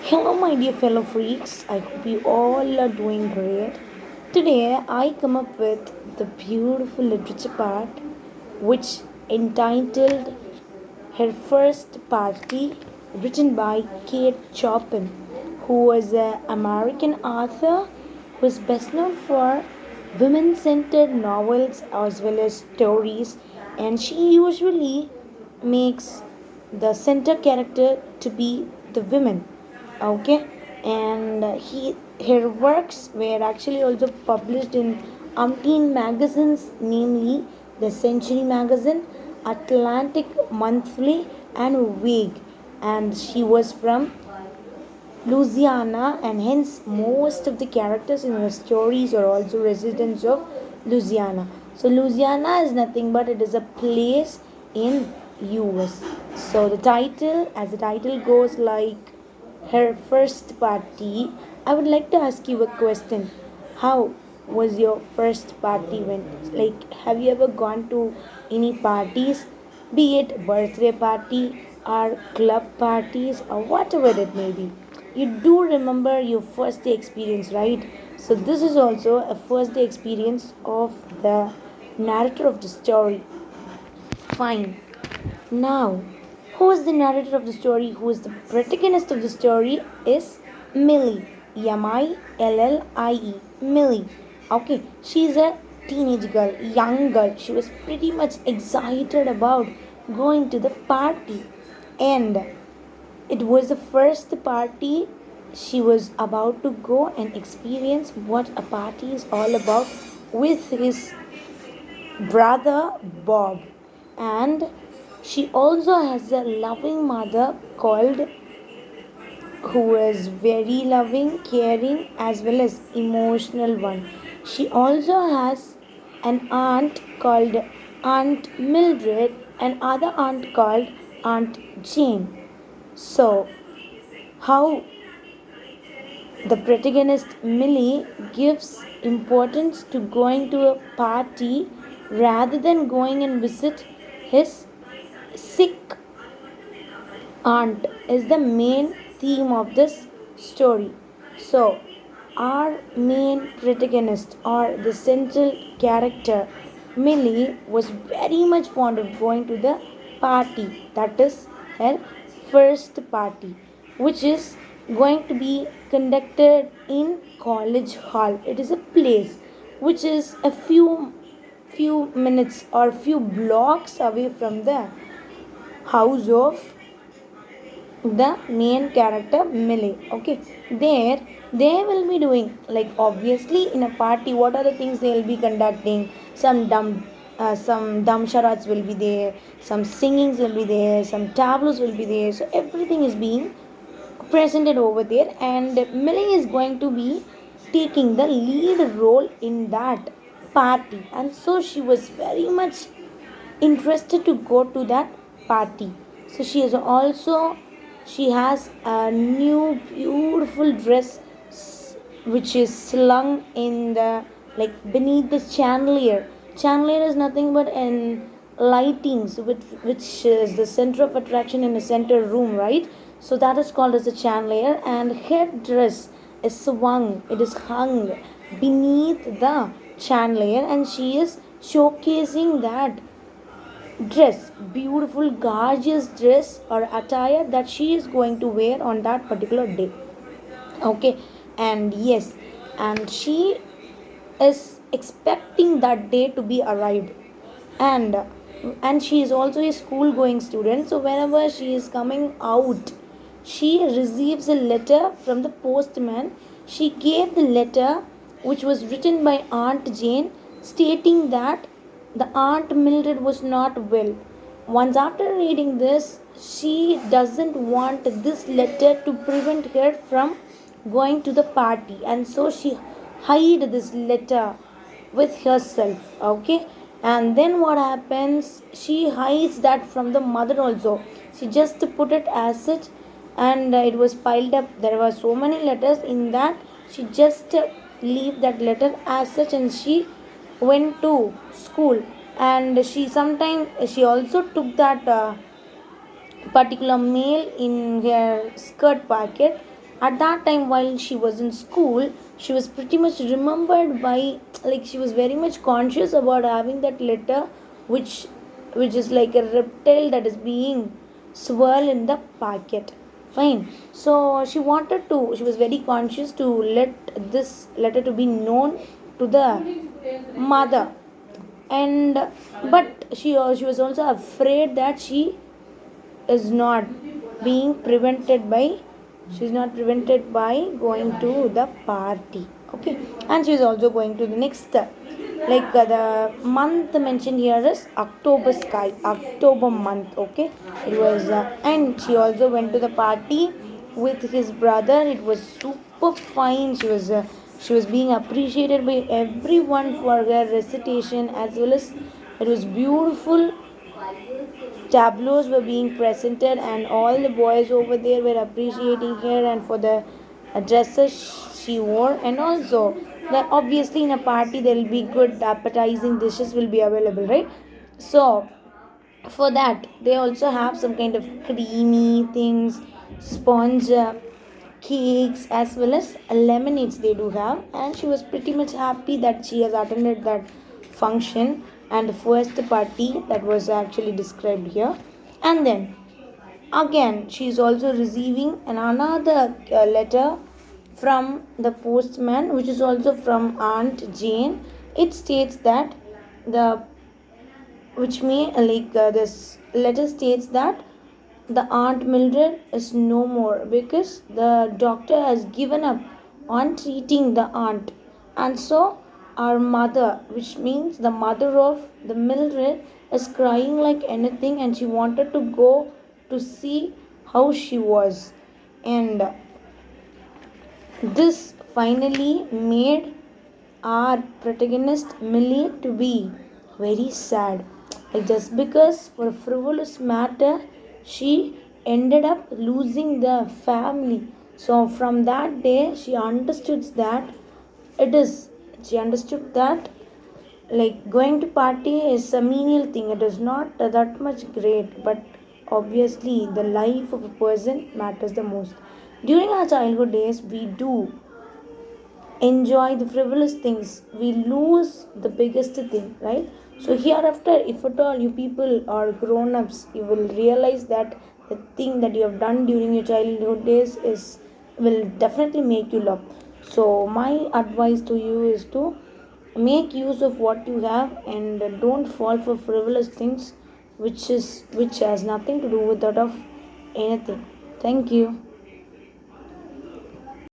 Hello, my dear fellow freaks. I hope you all are doing great. Today, I come up with the beautiful literature part, which entitled Her First Party, written by Kate Chopin, who was an American author who is best known for women centered novels as well as stories, and she usually makes the center character to be the women. Okay, and her works were actually also published in umpteen magazines, namely the Century Magazine, Atlantic Monthly, and Vogue. And she was from Louisiana, and hence most of the characters in her stories are also residents of Louisiana. So Louisiana is nothing but it is a place in US. So as the title goes, like her first party, I would like to ask you a question. How was your first party when, like, have you ever gone to any parties, be it birthday party or club parties or whatever it may be? You do remember your first day experience, right? So this is also a first day experience of the narrator of the story. Fine. Now, who is the narrator of the story? Who is the protagonist of the story? Is Millie. Millie. Millie. Okay, she's a teenage girl, young girl. She was pretty much excited about going to the party, and it was the first party she was about to go and experience what a party is all about with his brother Bob. And she also has a loving mother called, who is very loving, caring, as well as emotional one. She also has an aunt called Aunt Mildred and other aunt called Aunt Jane. So, how the protagonist Millie gives importance to going to a party rather than going and visit his sick aunt is the main theme of this story. So, our main protagonist or the central character Millie was very much fond of going to the party, that is her first party, which is going to be conducted in college hall. It is a place which is a few minutes or few blocks away from the house of the main character Millie. Okay, there they will be doing, like, obviously in a party, what are the things they will be conducting? Some dumb charades will be there, some singings will be there, some tableaus will be there. So everything is being presented over there, and Millie is going to be taking the lead role in that party, and so she was very much interested to go to that party. So she has a new beautiful dress, which is slung in the, like, beneath the chandelier. Chandelier is nothing but an lightings which is the center of attraction in a center room, right? So that is called as a chandelier, and her dress is swung, it is hung beneath the chandelier, and she is showcasing that dress, beautiful, gorgeous dress or attire that she is going to wear on that particular day. Okay, and yes, and she is expecting that day to be arrived, and she is also a school going student. So whenever she is coming out, she receives a letter from the postman. She gave the letter, which was written by Aunt Jane, stating that the Aunt Mildred was not well. Once after reading this, she doesn't want this letter to prevent her from going to the party, and so she hid this letter with herself. Okay, and then what happens, she hides that from the mother also. She just put it as it, and it was piled up. There were so many letters in that. She just leave that letter as such, and she went to school. And she also took that particular mail in her skirt pocket, At that time, while she was in school, she was pretty much remembered by, like, she was very much conscious about having that letter, which which is like a reptile that is being swirled in the packet. Fine. So she was very conscious to let this letter to be known to the mother. And but she was also afraid that is not being prevented by she's not prevented by going to the party. Okay. And she's also going to the next the month mentioned here is October month. Okay. It was and she also went to the party with his brother. It was super fine. She was being appreciated by everyone for her recitation, as well as it was beautiful tableaus were being presented, and all the boys over there were appreciating her and for the dresses she wore. And also that obviously in a party there will be good appetizing dishes will be available, right? So for that they also have some kind of creamy things, sponge cakes, as well as lemonades they do have. And she was pretty much happy that she has attended that function and the first party that was actually described here. And then again she is also receiving another letter from the postman, which is also from Aunt Jane. It states that the which may this letter states that the Aunt Mildred is no more because the doctor has given up on treating the aunt. And so our mother, which means the mother of the Mildred, is crying like anything, and she wanted to go to see how she was. And this finally made our protagonist Millie to be very sad. Like, just because for a frivolous matter she ended up losing the family. So from that day it is she understood that like going to party is a menial thing. It is not that much great, but obviously the life of a person matters the most. During our childhood days we do enjoy the frivolous things, we lose the biggest thing, right? So hereafter, if at all you people are grown-ups, you will realize that the thing that you have done during your childhood days is will definitely make you laugh. So my advice to you is to make use of what you have, and don't fall for frivolous things which has nothing to do with that of anything. Thank you.